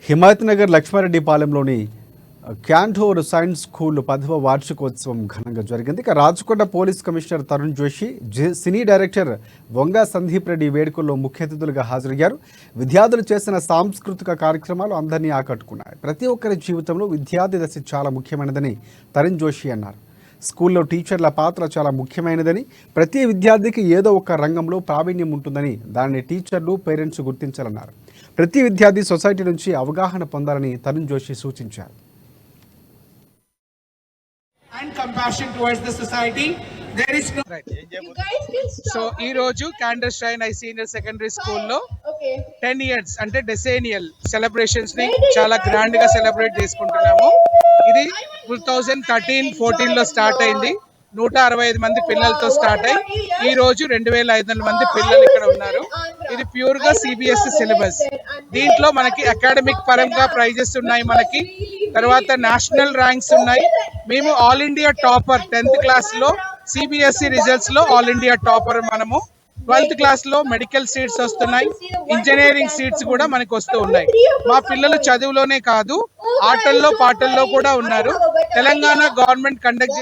Himayatnagar లక్ష్మారెడ్డిపాలెంలోని క్యాంటోర్ science school 10వ వార్షికోత్సవం ఘనంగా జరిగింది. ఇక రాచకొండ పోలీస్ కమిషనర్ తరుణ్ జోషి, సినీ డైరెక్టర్ వంగా సందీప్ రెడ్డి వేడుకల్లో ముఖ్య అతిథులుగా హాజరయ్యారు. విద్యార్థులు చేసిన సాంస్కృతిక కార్యక్రమాలు అందరినీ ఆకట్టుకున్నాయి. ప్రతి ఒక్కరి జీవితంలో విద్యార్థి దశ చాలా ముఖ్యమైనదని తరుణ్ జోషి అన్నారు. స్కూల్లో టీచర్ల పాత్ర చాలా ముఖ్యమైనదని, ప్రతి విద్యార్థికి ఏదో ఒక రంగంలో ప్రావీణ్యం ఉంటుందని, దానిని టీచర్లు, పేరెంట్స్ గుర్తించాలన్నారు. ప్రతి విద్యార్థి సొసైటీ నుంచి అవగాహన పొందాలని తరుణ్ జోషి సూచించారు. And compassion towards the society. There is no right. So ee roju Candor Shrine Senior Secondary School lo 10 years ante decennial celebrations ni chaala grand ga celebrate chestunnamu. Idi 2013-14 లో start అయింది. 165 మంది పిల్లలతో start అయ్యి ఈ రోజు 2500 మంది పిల్లలు ఇక్కడ ఉన్నారు. ఇది ప్యూర్ గా సిబిఎస్ఈ సిలబస్. దీంట్లో మనకి అకాడమిక్ పరంగా ప్రైజెస్ ఉన్నాయి, మనకి తర్వాత నేషనల్ ర్యాంక్స్ ఉన్నాయి. మేము all India topper 10th class లో సిబిఎస్ఈ రిజల్ట్స్ లో ఆల్ ఇండియా టాపర్ మనము. 12th క్లాస్ లో మెడికల్ సీట్స్ వస్తున్నాయి, ఇంజనీరింగ్ సీట్స్ కూడా మనకు వస్తూ ఉన్నాయి. మా పిల్లలు చదువులోనే కాదు ఆటల్లో పాటల్లో కూడా ఉన్నారు. Telangana government conduct